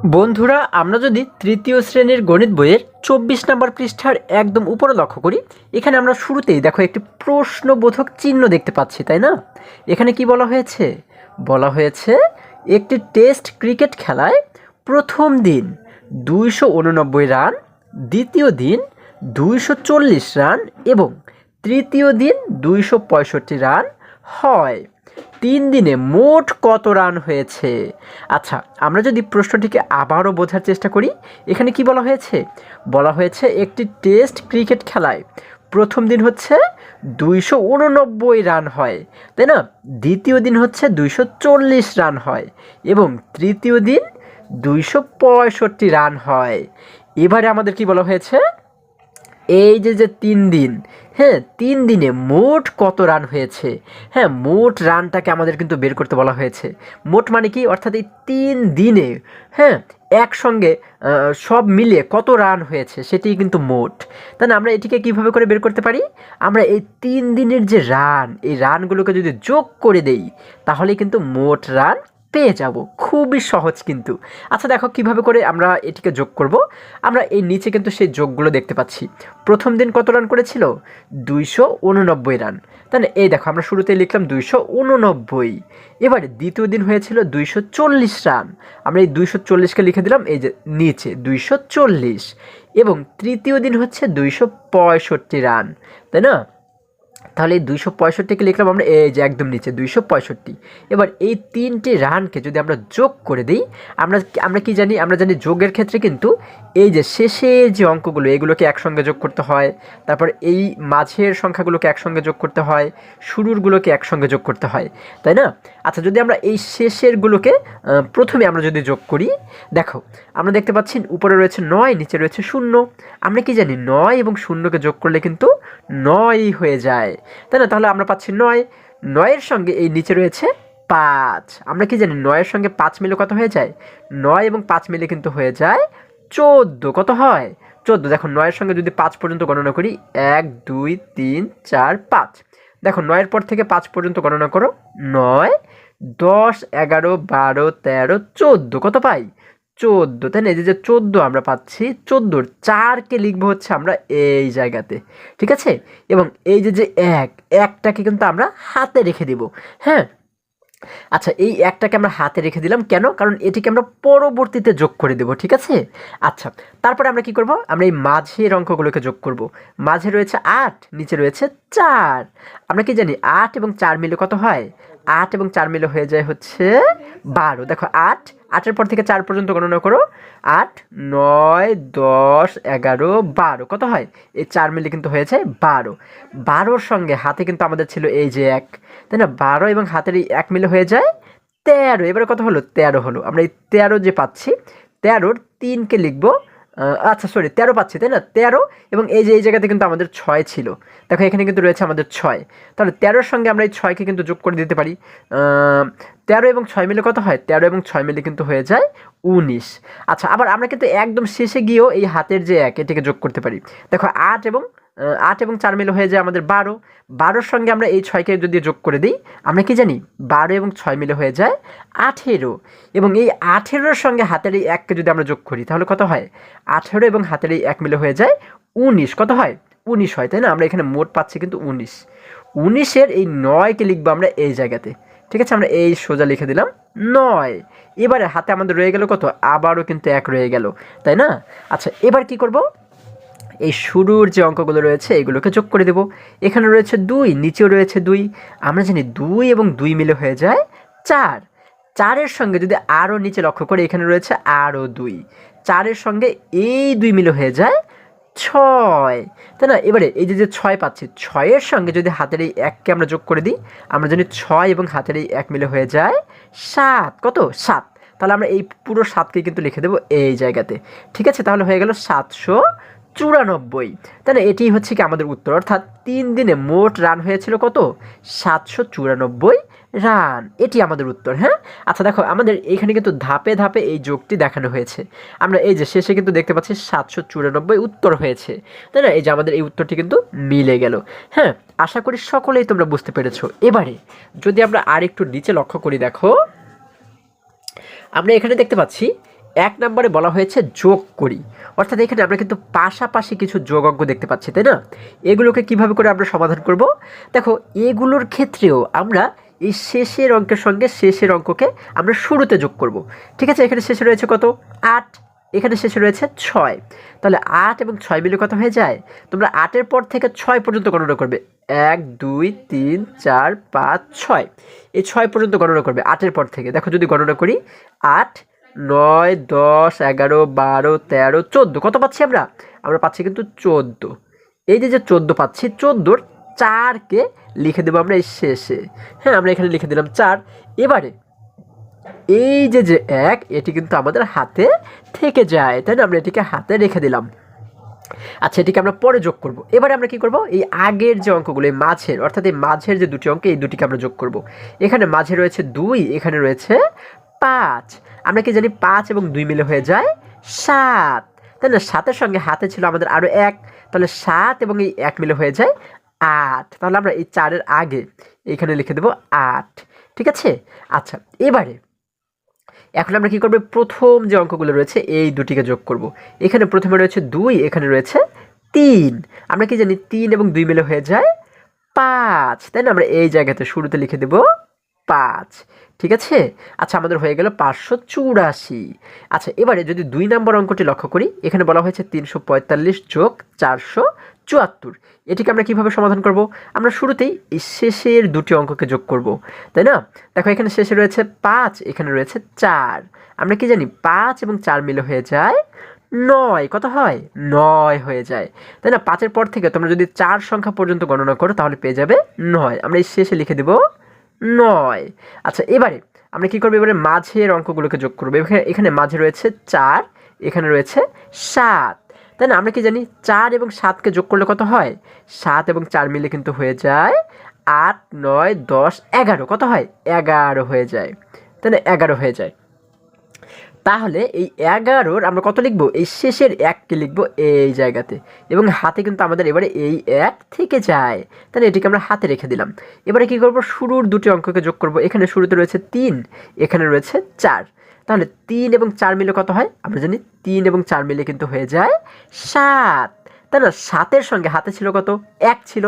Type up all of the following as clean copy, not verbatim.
বন্ধুরা, আমরা যদি তৃতীয় শ্রেণীর গণিত বইয়ের ২৪ নম্বর পৃষ্ঠার একদম উপরে লক্ষ্য করি, এখানে আমরা শুরুতেই দেখো একটি প্রশ্নবোধক চিহ্ন দেখতে পাচ্ছি, তাই না? এখানে কি বলা হয়েছে? বলা হয়েছে একটি টেস্ট ক্রিকেট খেলায় প্রথম দিন ২৮৯ রান, দ্বিতীয় দিন ২৪০ রান এবং তৃতীয় দিন ২৬৫ রান হয়। ৩ দিনে মোট কত রান হয়েছে? আচ্ছা, আমরা যদি প্রশ্নটিকে আবারও বোঝার চেষ্টা করি, এখানে কি বলা হয়েছে? বলা হয়েছে একটি টেস্ট ক্রিকেট খেলায় প্রথম দিন হচ্ছে ২৮৯ রান হয়, তাই না? দ্বিতীয় দিন হচ্ছে ২৪০ রান হয় এবং তৃতীয় দিন ২৬৫ রান হয়। এবারে আমাদের কি বলা হয়েছে? এই যে ৩ দিন, হ্যাঁ, ৩ দিনে মোট কত রান হয়েছে? হ্যাঁ, মোট রানটাকে আমাদের কিন্তু বের করতে বলা হয়েছে। মোট মানে কি? অর্থাৎ এই ৩ দিনে, হ্যাঁ, একসঙ্গে সব মিলিয়ে কত রান হয়েছে সেটিই কিন্তু মোট। তাহলে আমরা এটিকে কীভাবে করে বের করতে পারি? আমরা এই ৩ দিনের যে রান, এই রানগুলোকে যদি যোগ করে দেই তাহলে কিন্তু মোট রান পেয়ে যাব। খুবই সহজ কিন্তু। আচ্ছা দেখো কীভাবে করে আমরা এটিকে যোগ করব। আমরা এই নিচে কিন্তু সেই যোগগুলো দেখতে পাচ্ছি। প্রথম দিন কত রান করেছিল? ২৮৯ রান। তাহলে এই দেখো আমরা শুরুতেই লিখলাম ২৮৯। এবারে দ্বিতীয় দিন হয়েছিল ২৪০ রান। আমরা এই ২৪০কে লিখে দিলাম এই যে নিচে ২৪০। এবং তৃতীয় দিন হচ্ছে ২৬৫ রান, তাই না? তাহলে এই ২৬৫কে লিখলাম আমরা এই যে একদম নিচে ২৬৫। এবার এই ৩টি রানকে যদি আমরা যোগ করে দিই, আমরা কি জানি? আমরা জানি যোগের ক্ষেত্রে কিন্তু এই যে শেষের যে অঙ্কগুলো এগুলোকে একসঙ্গে যোগ করতে হয়, তারপর এই মাঝের সংখ্যাগুলোকে একসঙ্গে যোগ করতে হয়, শুরুরগুলোকে একসঙ্গে যোগ করতে হয়, তাই না? আচ্ছা, যদি আমরা এই শেষেরগুলোকে প্রথমে আমরা যদি যোগ করি, দেখো আমরা দেখতে পাচ্ছি উপরে রয়েছে ৯, নিচে রয়েছে ০। আমরা কি জানি? ৯ এবং ০কে যোগ করলে কিন্তু ৯ হয়ে যায়, তাই না? তাহলে আমরা পাচ্ছি ৯। ৯-এর সঙ্গে এই নিচে রয়েছে ৫। আমরা কি জানি? ৯-এর সঙ্গে ৫ মিলে কত হয়ে যায়? ৯ এবং ৫ মিলে কিন্তু হয়ে যায় ১৪। কত হয়? ১৪। দেখো ৯-এর সঙ্গে যদি ৫ পর্যন্ত গণনা করি, ১ ২ ৩ ৪ ৫। দেখো ৯-এর পর থেকে ৫ পর্যন্ত গণনা করো, ৯ ১০ ১১ ১২ ১৩ ১৪। কত পাই? ১৪, তাই না? এই যে ১৪ আমরা পাচ্ছি, ১৪-র ৪কে লিখবো হচ্ছে আমরা এই জায়গাতে, ঠিক আছে? এবং এই যে ১টাকে কিন্তু আমরা হাতে রেখে দিব, হ্যাঁ? আচ্ছা, এই ১টাকে আমরা হাতে রেখে দিলাম কেন? কারণ এটিকে আমরা পরবর্তীতে যোগ করে দেব, ঠিক আছে? আচ্ছা, তারপরে আমরা কি করব? আমরা এই মাঝের অঙ্কগুলোকে যোগ করব। মাঝে রয়েছে ৮, নিচে রয়েছে ৪। আমরা কি জানি? ৮ এবং ৪ মিলে কত হয়? ৮ এবং ৪ মিলে হয়ে যায় হচ্ছে ১২। দেখো ৮-এর পর থেকে ৪ পর্যন্ত গণনা করো, ৮ ৯ ১০ ১১ ১২। কত হয়? এই ৪ মিলে কিন্তু হয়ে যায় ১২। ১২-র সঙ্গে হাতে কিন্তু আমাদের ছিল এই যে ১, তাই না? ১২ এবং হাতের এই ১ মিলে হয়ে যায় ১৩। এবারে কত হলো? ১৩ হলো। আমরা এই ১৩ যে পাচ্ছি, ১৩-র ৩কে লিখবো, আচ্ছা সরি ১৩ পাচ্ছি, তাই না? ১৩ এবং এই যে এই জায়গাতে কিন্তু আমাদের ৬ ছিল। দেখো এখানে কিন্তু রয়েছে আমাদের ৬। তাহলে ১৩-র সঙ্গে আমরা এই ৬কে কিন্তু যোগ করে দিতে পারি। ১৩ এবং ৬ মিলে কত হয়? ১৩ এবং ৬ মিলে কিন্তু হয়ে যায় ১৯। আচ্ছা, আবার আমরা কিন্তু একদম শেষে গিয়েও এই হাতের যে ১ এটিকে যোগ করতে পারি। দেখো ৮ এবং ৪ মিলে হয়ে যায় আমাদের ১২। ১২-র সঙ্গে আমরা এই ৬কে যদি যোগ করে দিই, আমরা কি জানি? ১২ এবং ৬ মিলে হয়ে যায় ১৮। এবং এই ১৮-র সঙ্গে হাতের এই ১কে যদি আমরা যোগ করি তাহলে কত হয়? ১৮ এবং হাতের এই ১ মিলে হয়ে যায় ১৯। কত হয়? ১৯ হয়, তাই না? আমরা এখানে মোট পাচ্ছি কিন্তু ১৯। ১৯-এর এই ৯কে লিখবো আমরা এই জায়গাতে, ঠিক আছে? আমরা এই সোজা লিখে দিলাম ৯। এবারে হাতে আমাদের রয়ে গেল কত? আবারও কিন্তু ১ রয়ে গেল, তাই না? আচ্ছা, এবার কি করব? এই শুরুর যে অঙ্কগুলো রয়েছে এগুলোকে যোগ করে দেব। এখানে রয়েছে ২, নিচেও রয়েছে ২। আমরা জানি ২ এবং ২ মিলে হয়ে যায় ৪। ৪-এর সঙ্গে যদি আরও নিচে লক্ষ্য করি, এখানে রয়েছে আরও ২। ৪-এর সঙ্গে এই ২ মিলে হয়ে যায় ৬, তাই না? এবারে এই যে ৬ পাচ্ছি, ৬-এর সঙ্গে যদি হাতের এই ১কে আমরা যোগ করে দিই, আমরা জানি ৬ এবং হাতের এই ১ মিলে হয়ে যায় ৭। কত? ৭। তাহলে আমরা এই পুরো ৭কে কিন্তু লিখে দেবো এই জায়গাতে, ঠিক আছে? তাহলে হয়ে গেল ৭৯৪, তাই না? এটি হচ্ছে কি আমাদের উত্তর। অর্থাৎ ৩ দিনে মোট রান হয়েছিল কত? ৭৯৪ রান। এটি আমাদের উত্তর, হ্যাঁ? আচ্ছা দেখো আমাদের এখানে কিন্তু ধাপে ধাপে এই যোগটি দেখানো হয়েছে। আমরা এই যে শেষে কিন্তু দেখতে পাচ্ছি ৭৯৪ উত্তর হয়েছে, তাই না? এই যে আমাদের এই উত্তরটি কিন্তু মিলে গেল, হ্যাঁ? আশা করি সকলেই তোমরা বুঝতে পেরেছো। এবারে যদি আমরা আর একটু নিচে লক্ষ্য করি, দেখো আমরা এখানে দেখতে পাচ্ছি 1 নম্বরে বলা হয়েছে যোগ করি, অর্থাৎ এখানে আমরা কিন্তু পাশাপাশি কিছু যোগ অঙ্ক দেখতে পাচ্ছি, তাই না? এগুলোকে কিভাবে করে আমরা সমাধান করব? দেখো, এগুলোর ক্ষেত্রেও আমরা এই শেষের অঙ্কের সঙ্গে শেষের অঙ্ককে আমরা শুরুতে যোগ করব। ঠিক আছে, এখানে শেষে রয়েছে কত? 8, এখানে শেষে রয়েছে 6, তাহলে 8 এবং 6 মিলে কত হয়ে যায়? তোমরা 8-এর পর থেকে 6 পর্যন্ত গণনা করবে। 1 2 3 4 5 6, এই 6 পর্যন্ত গণনা করবে 8-এর পর থেকে। দেখো যদি গণনা করি, 8 9 10 11 12 13 14, কত পাচ্ছি আমরা? আমরা পাচ্ছি কিন্তু 14। এই যে 14 পাচ্ছি, 14-র 4কে লিখে দেবো আমরা এই শেষে। হ্যাঁ, আমরা এখানে লিখে দিলাম 4। এবারে এই যে 1, এটি কিন্তু আমাদের হাতে থেকে যায়, তাই না? আমরা এটিকে হাতে রেখে দিলাম। আচ্ছা, এটিকে আমরা পরে যোগ করব। এবারে আমরা কি করব? এই আগের যে অঙ্কগুলো, এই মাঝের, অর্থাৎ এই মাঝের যে দুটি অঙ্ক, এই দুটিকে আমরা যোগ করব। এখানে মাঝে রয়েছে 2, এখানে রয়েছে 5। আমরা কি জানি 5 এবং 2 মিলে হয়ে যায় 7, তাই না? 7-এর সঙ্গে হাতে ছিল আমাদের আরও 1, তাহলে 7 এবং এই 1 মিলে হয়ে যায় 8। তাহলে আমরা এই 4-এর আগে এইখানে লিখে দেব 8। ঠিক আছে? আচ্ছা, এবারে এখন আমরা কি করব? প্রথম যে অঙ্কগুলো রয়েছে এই দুটিকে যোগ করব। এখানে প্রথমে রয়েছে 2, এখানে রয়েছে 3। আমরা কি জানি 3 এবং 2 মিলে হয়ে যায় 5, তাই না? আমরা এই জায়গাতে শুরুতে লিখে দেব 5। ঠিক আছে? আচ্ছা, আমাদের হয়ে গেল 584। আচ্ছা, এবারে যদি 2 নম্বর অঙ্কটি লক্ষ্য করি, এখানে বলা হয়েছে 345 যোগ 474। এটিকে আমরা কিভাবে সমাধান করব? আমরা শুরুতেই এই শেষের দুটি অঙ্ককে যোগ করব, তাই না? দেখো, এখানে শেষে রয়েছে 5, এখানে রয়েছে 4। আমরা কি জানি 5 এবং 4 মিলে হয়ে যায় 9। কত হয়? 9 হয়ে যায়, তাই না? 5-এর পর থেকে তোমরা যদি 4 সংখ্যা পর্যন্ত গণনা করো তাহলে পেয়ে যাবে 9। আমরা এই শেষে লিখে দেব 9। আচ্ছা, এবারে আমরা কি করব? এবারে মাঝের অঙ্কগুলোকে যোগ করব। এখানে মাঝে রয়েছে 4, এখানে রয়েছে 7, তাই না? আমরা কি জানি 4 এবং 7কে যোগ করলে কত হয়? 7 এবং 4 মিলে কিন্তু হয়ে যায় 8 9 10 11। কত হয়? 11 হয়ে যায়, তাই না? 11 হয়ে যায়। তাহলে এই 11-র আমরা কত লিখব? এই শেষের 1কে লিখব এই জায়গাতে, এবং হাতে কিন্তু আমাদের এবারে এই 1 থেকে যায়, তাহলে এটিকে আমরা হাতে রেখে দিলাম। এবারে কি করব? শুরুর দুটি অঙ্ককে যোগ করব। এখানে শুরুতে রয়েছে 3, এখানে রয়েছে 4, তাহলে 3 এবং 4 মিলে কত হয়? আমরা জানি 3 এবং 4 মিলে কিন্তু হয়ে যায় 7, তাই না? 7-এর সঙ্গে হাতে ছিল কত? 1 ছিল।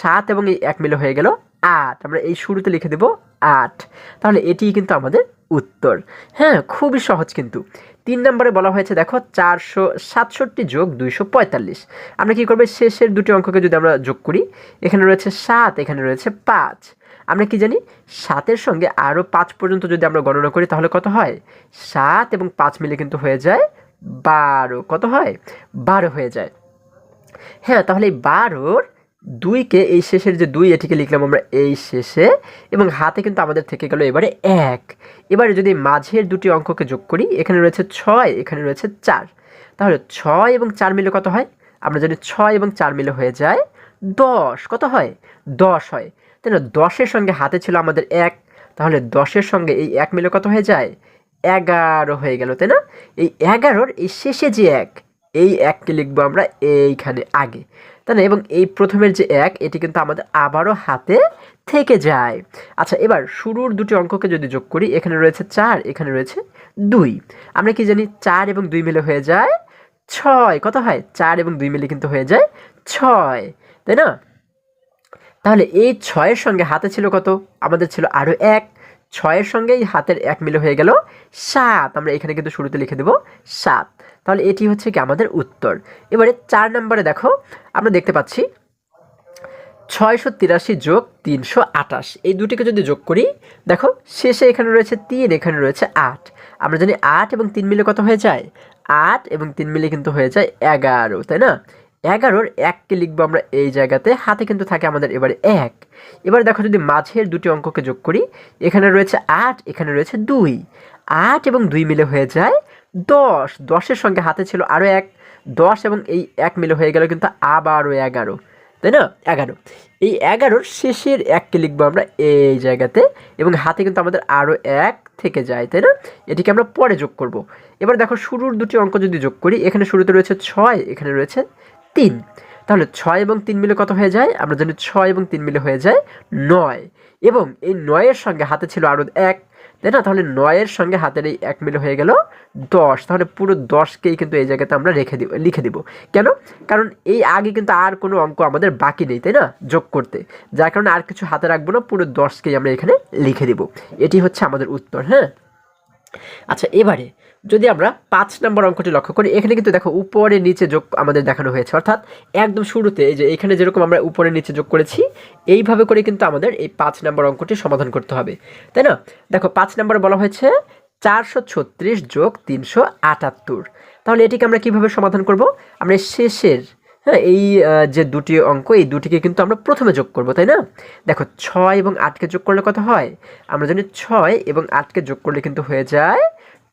7 এবং এই 1 মিলে হয়ে গেল 8। আমরা এই শুরুতে লিখে দেব 8। তাহলে এটিই কিন্তু আমাদের উত্তর। হ্যাঁ, খুবই সহজ কিন্তু। 3 নম্বরে বলা হয়েছে, দেখো, 467 যোগ 245। আমরা কি করব? শেষের দুটি অঙ্ককে যদি আমরা যোগ করি, এখানে রয়েছে 7, এখানে রয়েছে 5। আমরা কি জানি 7-এর সঙ্গে আরও 5 পর্যন্ত যদি আমরা গণনা করি তাহলে কত হয়? 7 এবং 5 মিলে কিন্তু হয়ে যায় 12। কত হয়? 12 হয়ে যায়। হ্যাঁ, তাহলে এই 12-র 2কে, এই শেষের যে 2, এটিকে লিখলাম আমরা এই শেষে, এবং হাতে কিন্তু আমাদের থেকে গেল এবারে 1। এবারে যদি মাঝের দুটি অঙ্ককে যোগ করি, এখানে রয়েছে 6, এখানে রয়েছে 4, তাহলে 6 এবং 4 মিলে কত হয়? আমরা জানি 6 এবং 4 মিলে হয়ে যায় 10। কত হয়? 10 হয়, তাই না? 10-এর সঙ্গে হাতে ছিল আমাদের 1, তাহলে 10-এর সঙ্গে এই 1 মিলে কত হয়ে যায়? 11 হয়ে গেল, তাই না? এই 11-র এই শেষে যে 1, এই 1কে লিখবো আমরা এইখানে আগে, তাই না? এবং এই প্রথমের যে 1, এটি কিন্তু আমাদের আবারও হাতে থেকে যায়। আচ্ছা, এবার শুরুর দুটি অঙ্ককে যদি যোগ করি, এখানে রয়েছে 4, এখানে রয়েছে 2। আমরা কি জানি 4 এবং 2 মিলে হয়ে যায় 6। কত হয়? 4 এবং 2 মিলে কিন্তু হয়ে যায় 6, তাই না? তাহলে এই 6-এর সঙ্গে হাতে ছিল কত? আমাদের ছিল আরও 1। 6-এর সঙ্গে এই হাতের 1 মিলে হয়ে গেল 7। আমরা এখানে কিন্তু শুরুতে লিখে দেব 7। তাহলে এটি হচ্ছে কি আমাদের উত্তর। এবারে 4 নম্বরে দেখো, আমরা দেখতে পাচ্ছি 683 যোগ 328, এই দুটিকে যদি যোগ করি, দেখো শেষে এখানে রয়েছে 3, এখানে রয়েছে 8। আমরা জানি 8 এবং 3 মিলে কত হয়ে যায়? 8 এবং 3 মিলে কিন্তু হয়ে যায় 11, তাই না? 11-র 1কে লিখবো আমরা এই জায়গাতে, হাতে কিন্তু থাকে আমাদের এবারে 1। এবার দেখো, যদি মাঝের দুটি অঙ্ককে যোগ করি, এখানে রয়েছে 8, এখানে রয়েছে 2। 8 এবং 2 মিলে হয়ে যায় 10। 10-এর সঙ্গে হাতে ছিল আরও 1। 10 এবং এই 1 মিলে হয়ে গেল কিন্তু আবারও 11, তাই না? 11। এই 11-র শেষের 1কে লিখবো আমরা এই জায়গাতে, এবং হাতে কিন্তু আমাদের আরও 1 থেকে যায়, তাই না? এটিকে আমরা পরে যোগ করব। এবার দেখো, শুরুর দুটি অঙ্ক যদি যোগ করি, এখানে শুরুতে রয়েছে 6, এখানে রয়েছে 3। তাহলে 6 এবং 3 মিলে কত হয়ে যায়? আমরা জানি 6 এবং 3 মিলে হয়ে যায় 9, এবং এই 9-এর সঙ্গে হাতে ছিল আরও 1, তাই না? তাহলে 9-এর সঙ্গে হাতের এই 1 মিলে হয়ে গেল 10। তাহলে পুরো 10কেই কিন্তু এই জায়গাতে আমরা লিখে দিব। কেন? কারণ এই আগে কিন্তু আর কোনো অঙ্ক আমাদের বাকি নেই, তাই না, যোগ করতে। যার কারণে আর কিছু হাতে রাখবো না, পুরো 10কেই আমরা এখানে লিখে দিব। এটি হচ্ছে আমাদের উত্তর। হ্যাঁ, আচ্ছা, এবারে যদি আমরা 5 নম্বর অঙ্কটি লক্ষ্য করি, এখানে কিন্তু দেখো উপরে নিচে যোগ আমাদের দেখানো হয়েছে, অর্থাৎ একদম শুরুতে এই যে এখানে যেরকম আমরা উপরে নিচে যোগ করেছি, এইভাবে করে কিন্তু আমাদের এই 5 নম্বর অঙ্কটি সমাধান করতে হবে, তাই না? দেখো 5 নম্বরে বলা হয়েছে 436 যোগ 378। তাহলে এটিকে আমরা কিভাবে সমাধান করব? আমরা শেষের, হ্যাঁ, এই যে দুটি অঙ্ক, এই দুটিকে কিন্তু আমরা প্রথমে যোগ করব, তাই না? দেখো 6 এবং 8কে যোগ করলে কত হয়? আমরা জানি 6 এবং 8কে যোগ করলে কিন্তু হয়ে যায়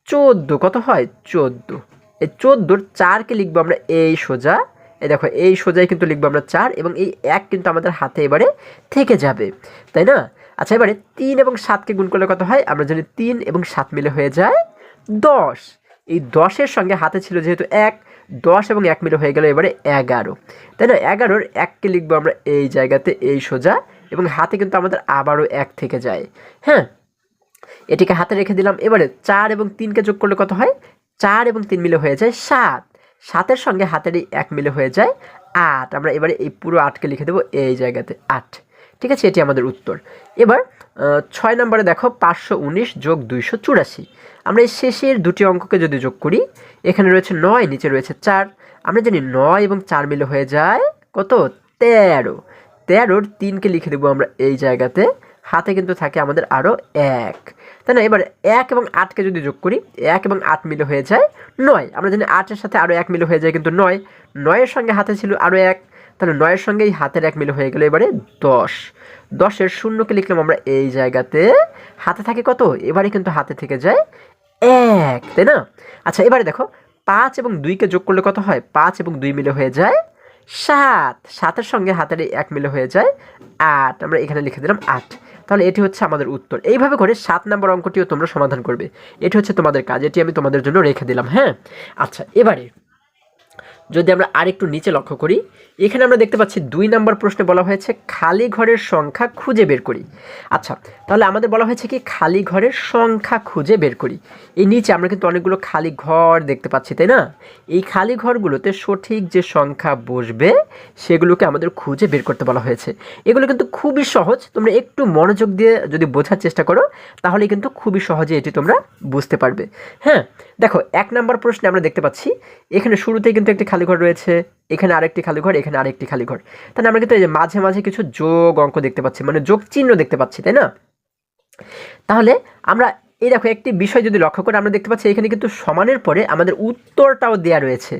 14। কত হয়? 14। এই 14-র 4কে লিখবো আমরা এই সোজা, এই দেখো এই সোজাই কিন্তু লিখবো আমরা 4, এবং এই 1 কিন্তু আমাদের হাতে এবারে থেকে যাবে, তাই না? আচ্ছা, এবারে 3 এবং 7কে গুণ করলে কত হয়? আমরা জানি 3 এবং 7 মিলে হয়ে যায় 10। এই 10-এর সঙ্গে হাতে ছিল যেহেতু 1, 10 এবং 1 মিলে হয়ে গেল এবারে 11, তাই না? 11-র 1কে লিখবো আমরা এই জায়গাতে এই সোজা, এবং হাতে কিন্তু আমাদের আবারও 1 থেকে যায়। হ্যাঁ, এটিকে হাতে রেখে দিলাম। এবারে 4 এবং 3কে যোগ করলে কত হয়? 4 এবং 3 মিলে হয়ে যায় 7। 7-এর সঙ্গে হাতের এই 1 মিলে হয়ে যায় 8। আমরা এবারে এই পুরো 8কে লিখে দেবো এই জায়গাতে 8। ঠিক আছে, এটি আমাদের উত্তর। এবার 6 নম্বরে দেখো 519 যোগ 284। আমরা এই শেষের দুটি অঙ্ককে যদি যোগ করি, এখানে রয়েছে 9, নিচে রয়েছে 4। আমরা জানি 9 এবং 4 মিলে হয়ে যায় কত? 13। 13-র 3কে লিখে দেবো আমরা এই জায়গাতে, হাতে কিন্তু থাকে আমাদের আরও 1, তাই না? এবার 1 এবং 8কে যদি যোগ করি, 1 এবং 8 মিলে হয়ে যায় 9। আমরা জানি 8-এর সাথে আরও 1 মিলে হয়ে যায় কিন্তু 9। 9-এর সঙ্গে হাতে ছিল আরও 1, তাহলে 9-এর সঙ্গে এই হাতের 1 মিলে হয়ে গেল এবারে 10। 10-এর 0কে লিখলাম আমরা এই জায়গাতে, হাতে থাকে কত? এবারে কিন্তু হাতে থেকে যায় 1, তাই না? আচ্ছা, এবারে দেখো 5 এবং 2কে যোগ করলে কত হয়? 5 এবং 2 মিলে হয়ে যায় 7। 7-এর সঙ্গে হাতের 1 মিলে হয়ে যায় 8। আমরা এখানে লিখে দিলাম 8। তাহলে এটি হচ্ছে আমাদের উত্তর। এইভাবে করে 7 নম্বর অঙ্কটিও তোমরা সমাধান করবে। এটি হচ্ছে তোমাদের কাজ, এটি আমি তোমাদের জন্য রেখে দিলাম। হ্যাঁ, আচ্ছা, এবারে যদি আমরা আরেকটু নিচে লক্ষ্য করি, এখানে আমরা দেখতে পাচ্ছি 2 নম্বর প্রশ্নে বলা হয়েছে খালি ঘরের সংখ্যা খুঁজে বের করি। আচ্ছা, তাহলে আমাদের বলা হয়েছে কি খালি ঘরের সংখ্যা খুঁজে বের করি। এই নিচে আমরা কিন্তু অনেকগুলো খালি ঘর দেখতে পাচ্ছি, তাই না? এই খালি ঘরগুলোতে সঠিক যে সংখ্যা বসবে সেগুলোকে আমাদের খুঁজে বের করতে বলা হয়েছে। এগুলো কিন্তু খুবই সহজ, তোমরা একটু মনোযোগ দিয়ে যদি বোঝার চেষ্টা করো তাহলে কিন্তু খুবই সহজে এটি তোমরা বুঝতে পারবে। হ্যাঁ, দেখো 1 নম্বর প্রশ্নে আমরা দেখতে পাচ্ছি এখানে শুরুতেই কিন্তু একটি খালি ঘর রয়েছে, এখানে আরেকটি খালি ঘর, এখানে আরেকটি খালি ঘর। তাহলে আমরা কিন্তু এই যে মাঝে মাঝে কিছু যোগ অঙ্ক দেখতে পাচ্ছি, মানে যোগ চিহ্ন দেখতে পাচ্ছি, তাই না? তাহলে আমরা এই দেখো একটি বিষয় যদি লক্ষ্য করে আমরা দেখতে পাচ্ছি এখানে কিন্তু সমানের পরে আমাদের উত্তরটাও দেয়া রয়েছে।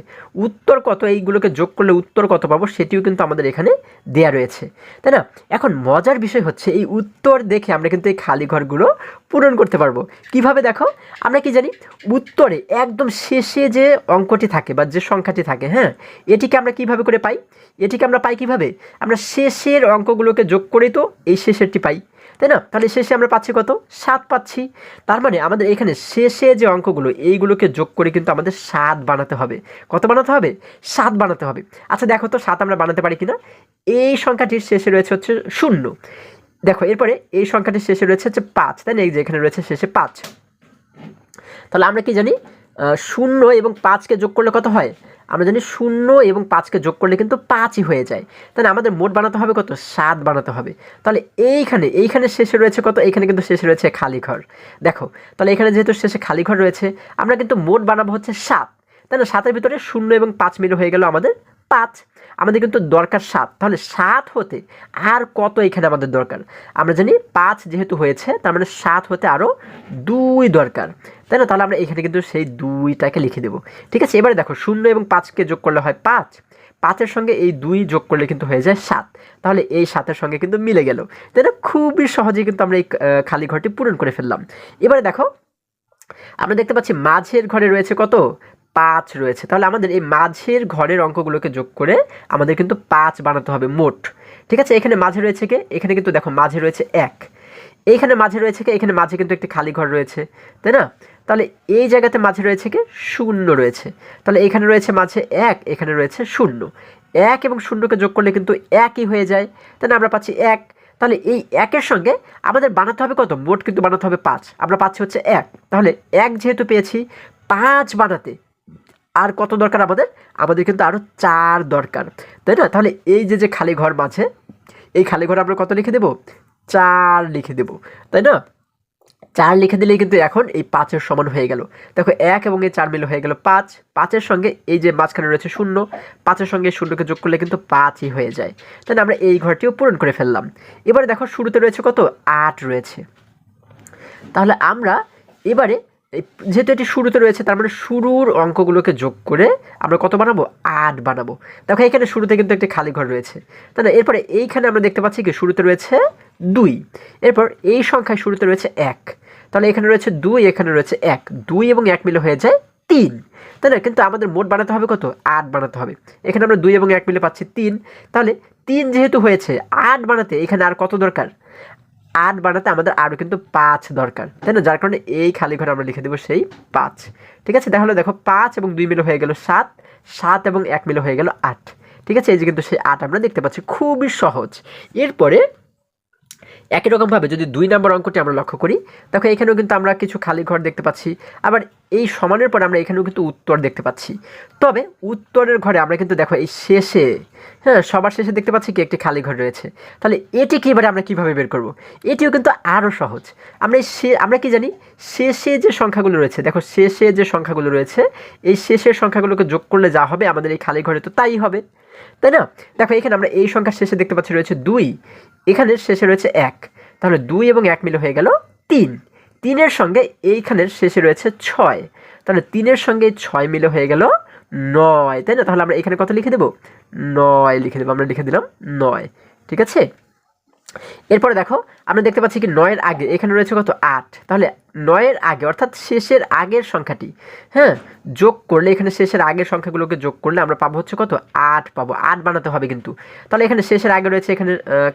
উত্তর কত, এইগুলোকে যোগ করলে উত্তর কত পাবো সেটিও কিন্তু আমাদের এখানে দেয়া রয়েছে, তাই না? এখন মজার বিষয় হচ্ছে এই উত্তর দেখে আমরা কিন্তু এই খালি ঘরগুলো পূরণ করতে পারবো। কিভাবে দেখো, আমরা কি জানি উত্তরে একদম শেষে যে অঙ্কটি থাকে বা যে সংখ্যাটি থাকে, হ্যাঁ, এটিকে আমরা কিভাবে করে পাই? এটিকে আমরা পাই কিভাবে? আমরা শেষের অঙ্কগুলোকে যোগ করেই তো এই শেষেরটি পাই, তাই না? তাহলে শেষে আমরা পাচ্ছি কত? 7 পাচ্ছি। তার মানে আমাদের এখানে শেষে যে অঙ্কগুলো এইগুলোকে যোগ করে কিন্তু আমাদের 7 বানাতে হবে। কত বানাতে হবে? 7 বানাতে হবে। আচ্ছা দেখো তো 7 আমরা বানাতে পারি কিনা। এই সংখ্যাটির শেষে রয়েছে হচ্ছে 0। দেখো এরপরে এই সংখ্যাটির শেষে রয়েছে হচ্ছে 5, তাই না? এই যে এখানে রয়েছে শেষে 5। তাহলে আমরা কি জানি 0 এবং 5কে যোগ করলে কত হয়? আমরা জানি 0 এবং 5কে যোগ করলে কিন্তু 5ই হয়ে যায়। তাহলে আমাদের মোট বানাতে হবে কত? 7 বানাতে হবে। তাহলে এইখানে শেষে রয়েছে কত? এইখানে কিন্তু শেষে রয়েছে খালি ঘর। দেখো তাহলে এখানে যেহেতু শেষে খালি ঘর রয়েছে আমরা কিন্তু মোট বানাবো হচ্ছে 7, তাই না? 7-এর ভিতরে 0 এবং 5 মিলে হয়ে গেল আমাদের 5। আমাদের কিন্তু দরকার 7। তাহলে 7 হতে আর কত এখানে আমাদের দরকার? আমরা জানি 5 যেহেতু হয়েছে তার মানে 7 হতে আরও 2 দরকার, তাই না? তাহলে আমরা এখানে কিন্তু সেই 2টাকে লিখে দেবো। ঠিক আছে, এবারে দেখো 0 এবং 5কে যোগ করলে হয় 5, 5-এর সঙ্গে এই 2 যোগ করলে কিন্তু হয়ে যায় 7। তাহলে এই 7-এর সঙ্গে কিন্তু মিলে গেল, তাই না? খুবই সহজেই কিন্তু আমরা এই খালি ঘরটি পূরণ করে ফেললাম। এবারে দেখো আমরা দেখতে পাচ্ছি মাঝের ঘরে রয়েছে কত? 5 রয়েছে। তাহলে আমাদের এই মাঝের ঘরের অঙ্কগুলোকে যোগ করে আমাদের কিন্তু 5 বানাতে হবে মোট। ঠিক আছে, এখানে মাঝে রয়েছে কে? এখানে কিন্তু দেখো মাঝে রয়েছে 1, এইখানে মাঝে রয়েছে কে? এখানে মাঝে কিন্তু একটি খালি ঘর রয়েছে, তাই না? তাহলে এই জায়গাতে মাঝে রয়েছে কে? 0 রয়েছে। তাহলে এখানে রয়েছে মাঝে 1, এখানে রয়েছে 0। 1 এবং 0কে যোগ করলে কিন্তু 1ই হয়ে যায়, তাই না? আমরা পাচ্ছি 1। তাহলে এই একের সঙ্গে আমাদের বানাতে হবে কত, মোট কিন্তু বানাতে হবে 5, আমরা পাচ্ছি হচ্ছে 1। তাহলে 1 যেহেতু পেয়েছি, 5 বানাতে আর কত দরকার আমাদের, আমাদের কিন্তু আরও 4 দরকার, তাই না? তাহলে এই যে খালি ঘর মাঝে, এই খালি ঘরে আমরা কত লিখে দেব, 4 লিখে দেব, তাই না? 4 লিখে দিলেই কিন্তু এখন এই 5-এর সমান হয়ে গেল। দেখো 1 এবং এই 4 মিলে হয়ে গেল 5, 5-এর সঙ্গে এই যে মাঝখানে রয়েছে 0, 5-এর সঙ্গে 0কে যোগ করলে কিন্তু 5ই হয়ে যায়। তাহলে আমরা এই ঘরটিও পূরণ করে ফেললাম। এবারে দেখো শুরুতে রয়েছে কত, 8 রয়েছে। তাহলে আমরা এবারে যেহেতু এটি শুরুতে রয়েছে, তার মানে শুরুর অঙ্কগুলোকে যোগ করে আমরা কত বানাবো, 8 বানাবো। দেখো এখানে শুরুতে কিন্তু একটি খালি ঘর রয়েছে, তাই না? এরপরে এইখানে আমরা দেখতে পাচ্ছি কি শুরুতে রয়েছে 2, এরপর এই সংখ্যায় শুরুতে রয়েছে 1, তাহলে এখানে রয়েছে 2, এখানে রয়েছে 1, 2 এবং 1 মিলে হয়ে যায় 3, তাই না? কিন্তু আমাদের মোট বানাতে হবে কত, 8 বানাতে হবে। এখানে আমরা 2 এবং 1 মিলে পাচ্ছি 3, তাহলে 3 যেহেতু হয়েছে, 8 বানাতে এখানে আর কত দরকার, 8 বানাতে আমাদের আরও কিন্তু 5 দরকার, তাই না? যার কারণে এই খালি ঘরে আমরা লিখে দেবো সেই 5। ঠিক আছে, তাহলে দেখো 5 এবং 2 মিলে হয়ে গেল 7, 7 এবং 1 মিলে হয়ে গেল 8। ঠিক আছে, এই যে কিন্তু সেই 8 আমরা দেখতে পাচ্ছি, খুবই সহজ। এরপরে একই রকমভাবে যদি 2 নম্বর অঙ্কটি আমরা লক্ষ্য করি, দেখো এখানেও কিন্তু আমরা কিছু খালি ঘর দেখতে পাচ্ছি, আবার এই সমানের পরে আমরা এখানেও কিন্তু উত্তর দেখতে পাচ্ছি। তবে উত্তরের ঘরে আমরা কিন্তু দেখো এই শেষে, হ্যাঁ সবার শেষে দেখতে পাচ্ছি কি একটি খালি ঘর রয়েছে। তাহলে এটি এবারে আমরা কীভাবে বের করব, এটিও কিন্তু আরও সহজ। আমরা কি জানি, শেষে যে সংখ্যাগুলো রয়েছে, দেখো শেষে যে সংখ্যাগুলো রয়েছে, এই শেষের সংখ্যাগুলোকে যোগ করলে যা হবে আমাদের এই খালি ঘরে তো তাই হবে, তাই না? দেখো এখানে আমরা এই সংখ্যার শেষে দেখতে পাচ্ছি রয়েছে 2, এখানে শেষে রয়েছে 1, তাহলে 2 এবং 1 মিলে হয়ে গেল 3, 3-এর সঙ্গে এইখানের শেষে রয়েছে 6, তাহলে 3-এর সঙ্গে 6 মিলে হয়ে গেল 9, তাই না? তাহলে আমরা এখানে কত লিখে দেবো, 9 লিখে দেবো, আমরা লিখে দিলাম 9। ঠিক আছে, এরপরে দেখো আমরা দেখতে পাচ্ছি কি 9-এর আগে এখানে রয়েছে কত, 8, তাহলে 9-এর আগে অর্থাৎ শেষের আগের সংখ্যাটি, হ্যাঁ যোগ করলে, এখানে শেষের আগের সংখ্যাগুলোকে যোগ করলে আমরা পাবো হচ্ছে কত, 8 পাবো। 8 বানাতে হবে কিন্তু, তাহলে এখানে শেষের আগে রয়েছে এখানে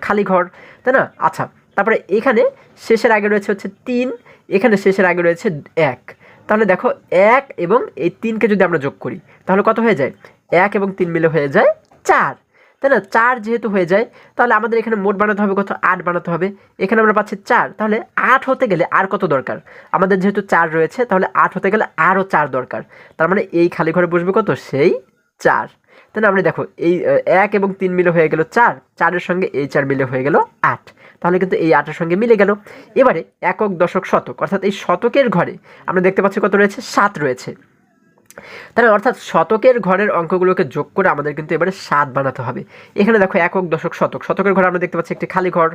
খালি ঘর, তাই না? আচ্ছা, তারপরে এখানে শেষের আগে রয়েছে হচ্ছে 3, এখানে শেষের আগে রয়েছে 1, তাহলে দেখো 1 এবং এই 3কে যদি আমরা যোগ করি তাহলে কত হয়ে যায়, 1 এবং 3 মিলে হয়ে যায় 4, তাই না? 4 যেহেতু হয়ে যায়, তাহলে আমাদের এখানে মোট বানাতে হবে কত, 8 বানাতে হবে। এখানে আমরা পাচ্ছি 4, তাহলে 8 হতে গেলে আর কত দরকার, আমাদের যেহেতু 4 রয়েছে, তাহলে 8 হতে গেলে আরও 4 দরকার, তার মানে এই খালি ঘরে বসবে কত, সেই 4, তাই না? আমরা দেখো এই 1 এবং 3 মিলে হয়ে গেল 4, 4-এর সঙ্গে এই 4 মিলে হয়ে গেল 8, তাহলে কিন্তু এই 8-এর সঙ্গে মিলে গেল। এবারে একক, দশক, শতক, অর্থাৎ এই শতকের ঘরে আমরা দেখতে পাচ্ছি কত রয়েছে, 7 রয়েছে, তাহলে অর্থাৎ শতকের ঘরের অঙ্কগুলোকে যোগ করে আমাদের কিন্তু এবারে 7 বানাতে হবে। এখানে দেখো একক, দশক, শতক, শতকের ঘরে আমরা দেখতে পাচ্ছি একটি খালি ঘর,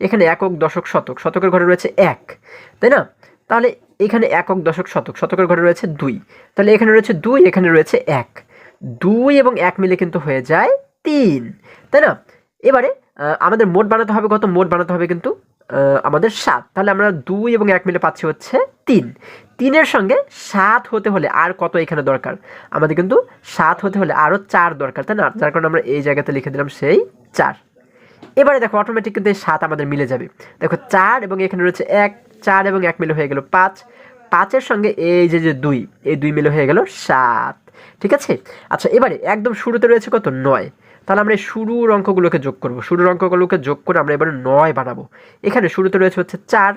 এখানে একক, দশক, শতক, শতকের ঘরে রয়েছে 1, তাই না? তাহলে এখানে একক, দশক, শতক, শতকের ঘরে রয়েছে 2, তাহলে এখানে রয়েছে 2, এখানে রয়েছে 1, 2 এবং 1 মিলে কিন্তু হয়ে যায় 3, তাই না? এবারে আমাদের মোট বানাতে হবে কত, মোট বানাতে হবে কিন্তু আমাদের 7, তাহলে আমরা 2 এবং 1 মিলে পাচ্ছি হচ্ছে 3, 3-এর সঙ্গে 7 হতে হলে আর কত এখানে দরকার, আমাদের কিন্তু 7 হতে হলে আরও 4 দরকার, তাই না? যার কারণে আমরা এই জায়গাতে লিখে দিলাম সেই 4। এবারে দেখো অটোমেটিক কিন্তু এই 7 আমাদের মিলে যাবে। দেখো 4 এবং এখানে রয়েছে 1, 4 এবং 1 মিলে হয়ে গেল 5, 5-এর সঙ্গে এই যে 2, এই 2 মিলে হয়ে গেল 7। ঠিক আছে, আচ্ছা এবারে একদম শুরুতে রয়েছে কত, 9, তাহলে আমরা এই শুরুর অঙ্কগুলোকে যোগ করব, শুরুর অঙ্কগুলোকে যোগ করে আমরা এবারে 9 বানাবো। এখানে শুরুতে রয়েছে হচ্ছে 4,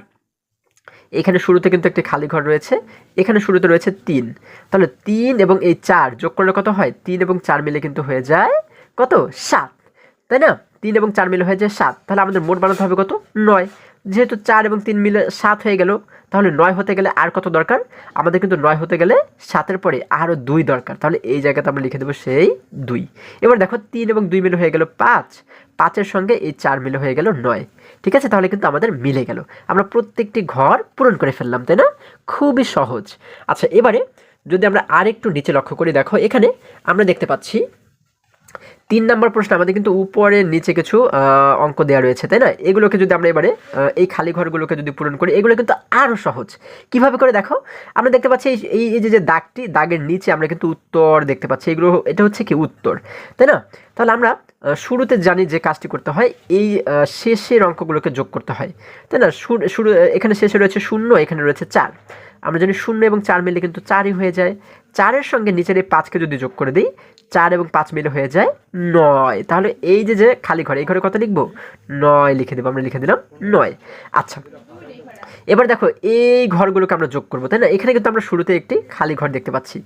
এখানে শুরুতে কিন্তু একটি খালি ঘর রয়েছে, এখানে শুরুতে রয়েছে 3, তাহলে 3 এবং এই 4 যোগ করলে কত হয়, 3 এবং 4 মিলে কিন্তু হয়ে যায় কত, 7, তাই না? 3 এবং 4 মিলে হয়ে যায় 7, তাহলে আমাদের মোট বানাতে হবে কত, 9, যেহেতু 4 এবং 3 মিলে 7 হয়ে গেল, তাহলে 9 হতে গেলে আর কত দরকার, আমাদের কিন্তু 9 হতে গেলে 7-এর পরে আরও 2 দরকার, তাহলে এই জায়গাতে আমরা লিখে দেবো সেই 2। এবার দেখো 3 এবং 2 মিলে হয়ে গেল 5, 5-এর সঙ্গে এই 4 মিলে হয়ে গেল 9। ঠিক আছে, তাহলে কিন্তু আমাদের মিলে গেল, আমরা প্রত্যেকটি ঘর পূরণ করে ফেললাম, তাই না? খুবই সহজ। আচ্ছা এবারে যদি আমরা আরেকটু নিচে লক্ষ্য করি, দেখো এখানে আমরা দেখতে পাচ্ছি 3 নম্বর প্রশ্ন আমাদের কিন্তু উপরে নিচে কিছু অঙ্ক দেওয়া রয়েছে, তাই না? এগুলোকে যদি আমরা এবারে এই খালি ঘরগুলোকে যদি পূরণ করি, এগুলো কিন্তু আরও সহজ। কিভাবে করে দেখো, আমরা দেখতে পাচ্ছি এই যে দাগটি, দাগের নিচে আমরা কিন্তু উত্তর দেখতে পাচ্ছি, এগুলো এটা হচ্ছে কি উত্তর, তাই না? তাহলে আমরা শুরুতে জানি যে কাজটি করতে হয়, এই শেষের অঙ্কগুলোকে যোগ করতে হয়, তাই না? শুরু এখানে শেষে রয়েছে 0, এখানে রয়েছে 4, আমরা জানি 0 এবং 4 মিলে কিন্তু 4ই হয়ে যায়। 4-এর সঙ্গে নিচের এই 5কে যদি যোগ করে দিই, 4 এবং 5 মিলে হয়ে যায় 9। তাহলে এই যে খালি ঘর, এই ঘরে কত লিখবো? 9 লিখে দেবো। আমরা লিখে দিলাম 9। আচ্ছা, এবার দেখো এই ঘরগুলোকে আমরা যোগ করবো, তাই না? এখানে কিন্তু আমরা শুরুতে একটি খালি ঘর দেখতে পাচ্ছি।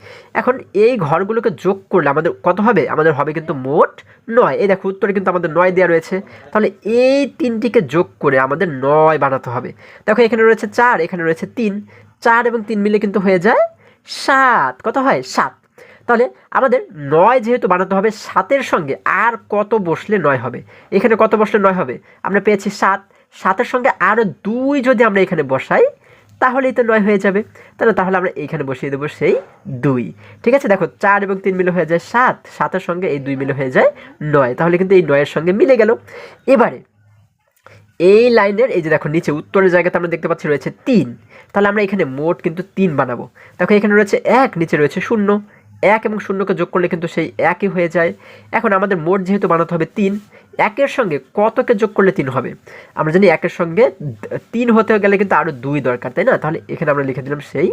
এখন এই ঘরগুলোকে যোগ করলে আমাদের কত হবে? আমাদের হবে কিন্তু মোট 9। এই দেখো উত্তরে কিন্তু আমাদের 9 দেওয়া রয়েছে। তাহলে এই তিনটিকে যোগ করে আমাদের 9 বানাতে হবে। দেখো এখানে রয়েছে 4, এখানে রয়েছে 3, 4 এবং 3 মিলে কিন্তু হয়ে যায় 7। কত হয়? 7। তাহলে আমাদের 9 যেহেতু বানাতে হবে, 7-এর সঙ্গে আর কত বসলে 9 হবে? এখানে কত বসলে 9 হবে? আমরা পেয়েছি 7, 7-এর সঙ্গে আরও 2 যদি আমরা এখানে বসাই তাহলেই তো 9 হয়ে যাবে। তাহলে আমরা এইখানে বসিয়ে দেবো সেই 2। ঠিক আছে, দেখো 4 এবং 3 মিলে হয়ে যায় 7, 7-এর সঙ্গে এই 2 মিলে হয়ে যায় 9। তাহলে কিন্তু এই 9-এর সঙ্গে মিলে গেল। এবারে এই লাইনের এই যে দেখো নিচে উত্তরের জায়গাতে আমরা দেখতে পাচ্ছি রয়েছে 3। তাহলে আমরা এখানে মোট কিন্তু 3 বানাবো। দেখো এখানে রয়েছে 1, নিচে রয়েছে 0, 1 এবং 0কে যোগ করলে কিন্তু সেই 1ই হয়ে যায়। এখন আমাদের মোট যেহেতু বানাতে হবে 3, 1-এর সঙ্গে কতকে যোগ করলে 3 হবে? আমরা জানি 1-এর সঙ্গে 3 হতে গেলে কিন্তু আরও 2 দরকার, তাই না? তাহলে এখানে আমরা লিখে দিলাম সেই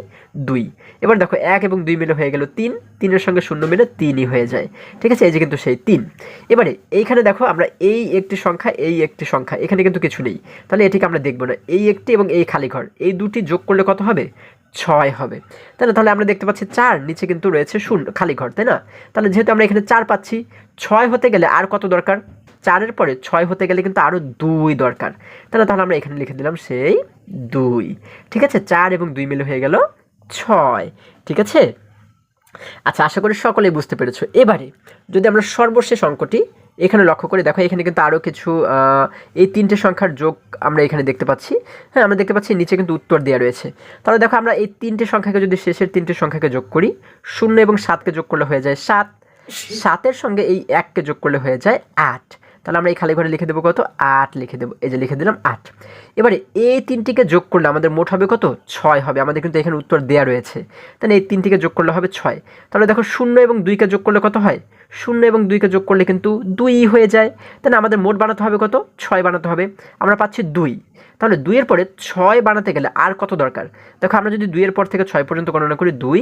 2। এবার দেখো 1 এবং 2 মিলে হয়ে গেল 3, 3-এর সঙ্গে 0 মিলে 3ই হয়ে যায়। ঠিক আছে, এই যে কিন্তু সেই 3। এবারে এইখানে দেখো আমরা এই একটি সংখ্যা, এই একটি সংখ্যা, এখানে কিন্তু কিছু নেই, তাহলে এটিকে আমরা দেখব না। এই একটি এবং এই খালি ঘর, এই দুটি যোগ করলে কত হবে? 6 হবে, তাই না? তাহলে আমরা দেখতে পাচ্ছি 4, নিচে কিন্তু রয়েছে 0 খালি ঘর, তাই না? তাহলে যেহেতু আমরা এখানে 4 পাচ্ছি, 6 হতে গেলে আর কত দরকার? 4-এর পরে 6 হতে গেলে কিন্তু আরও 2 দরকার, তাই না? তাহলে আমরা এখানে লিখে দিলাম সেই 2। ঠিক আছে, 4 এবং 2 মিলে হয়ে গেল 6। ঠিক আছে, আচ্ছা, আশা করি সকলেই বুঝতে পেরেছো। এবারে যদি আমরা সর্বশেষ অঙ্কটি এখানে লক্ষ্য করে দেখো, এখানে কিন্তু আরও কিছু এই 3টে সংখ্যার যোগ আমরা এখানে দেখতে পাচ্ছি। হ্যাঁ, আমরা দেখতে পাচ্ছি নিচে কিন্তু উত্তর দেওয়া রয়েছে। তাহলে দেখো আমরা এই 3টে সংখ্যাকে যদি শেষের 3টে সংখ্যাকে যোগ করি, 0 এবং 7কে যোগ করলে হয়ে যায় 7, 7-এর সঙ্গে এই 1কে যোগ করলে হয়ে যায় 8। তাহলে আমরা এই খালি ঘরে লিখে দেবো কত? 8 লিখে দেবো। এই যে লিখে দিলাম 8। এবারে এই 3টিকে যোগ করলে আমাদের মোট হবে কত? 6 হবে। আমাদের কিন্তু এখানে উত্তর দেওয়া রয়েছে, তাহলে এই 3টিকে যোগ করলে হবে 6। তাহলে দেখো 0 এবং 2কে যোগ করলে কত হয়? 0 এবং 2কে যোগ করলে কিন্তু 2ই হয়ে যায়। তাহলে আমাদের মোট বানাতে হবে কত? 6 বানাতে হবে। আমরা পাচ্ছি 2। তাহলে 2-এর পরে 6 বানাতে গেলে আর কত দরকার? দেখো আমরা যদি 2-এর পর থেকে 6 পর্যন্ত গণনা করি, 2,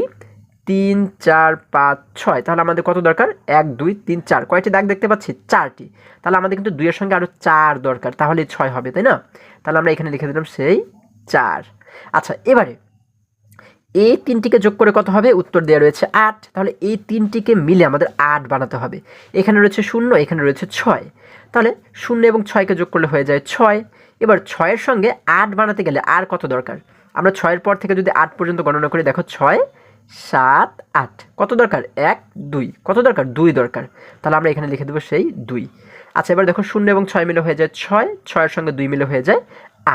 3, 4, 5, 6, তাহলে আমাদের কত দরকার? 1, 2, 3, 4। কয়টি দাগ দেখতে পাচ্ছি? 4টি। তাহলে আমাদের কিন্তু 2-এর সঙ্গে আরও 4 দরকার, তাহলে 6 হবে, তাই না? তাহলে আমরা এখানে লিখে দিলাম সেই 4। আচ্ছা, এবারে এই 3টিকে যোগ করে কত হবে? উত্তর দেওয়া রয়েছে 8। তাহলে এই 3টিকে মিলে আমাদের 8 বানাতে হবে। এখানে রয়েছে 0, এখানে রয়েছে 6, তাহলে 0 এবং 6কে যোগ করলে হয়ে যায় 6। এবার 6-এর সঙ্গে 8 বানাতে গেলে আর কত দরকার? আমরা 6-এর পর থেকে যদি 8 পর্যন্ত গণনা করি, দেখো 6, 7, 8, কত দরকার? 1, 2, কত দরকার? 2 দরকার। তাহলে আমরা এখানে লিখে দেবো সেই 2। আচ্ছা, এবার দেখো 0 এবং 6 মিলে হয়ে যায় 6, 6-এর সঙ্গে 2 মিলে হয়ে যায়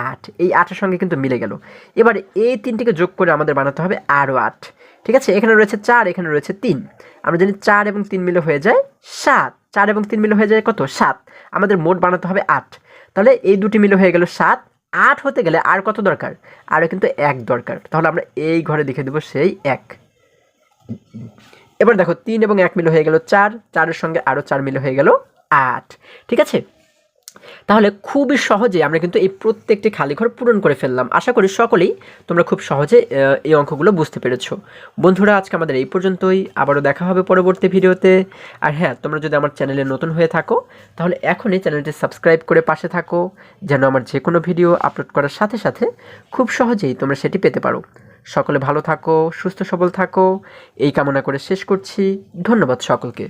8। এই 8-এর সঙ্গে কিন্তু মিলে গেল। এবার এই 3টিকে যোগ করে আমাদের বানাতে হবে আরও 8। ঠিক আছে, এখানে রয়েছে 4, এখানে রয়েছে 3। আমরা জানি 4 এবং 3 মিলে হয়ে যায় 7, 4 এবং 3 মিলে হয়ে যায় কত? 7। আমাদের মোট বানাতে হবে 8। তাহলে এই দুটি মিলে হয়ে গেল 7। 8 হতে গেলে আর কত দরকার? আরও কিন্তু 1 দরকার। তাহলে আমরা এই ঘরে লিখে দেবো সেই 1। এবার দেখো 3 এবং 1 মিলে হয়ে গেল 4, 4-এর সঙ্গে আরও 4 মিলে হয়ে গেল 8। ঠিক আছে, তাহলে খুবই সহজে আমরা কিন্তু এই প্রত্যেকটি খালি ঘর পূরণ করে ফেললাম। আশা করি সকলেই তোমরা খুব সহজে এই অঙ্কগুলো বুঝতে পেরেছো। বন্ধুরা, আজকে আমাদের এই পর্যন্তই। আবারও দেখা হবে পরবর্তী ভিডিওতে। আর হ্যাঁ, তোমরা যদি আমার চ্যানেলে নতুন হয়ে থাকো তাহলে এখনই চ্যানেলটি সাবস্ক্রাইব করে পাশে থাকো, যেন আমার যে কোনো ভিডিও আপলোড করার সাথে সাথে খুব সহজেই তোমরা সেটি পেতে পারো। সকলে ভালো থাকো, সুস্থ সবল থাকো, এই কামনা করে শেষ করছি। ধন্যবাদ সকলকে।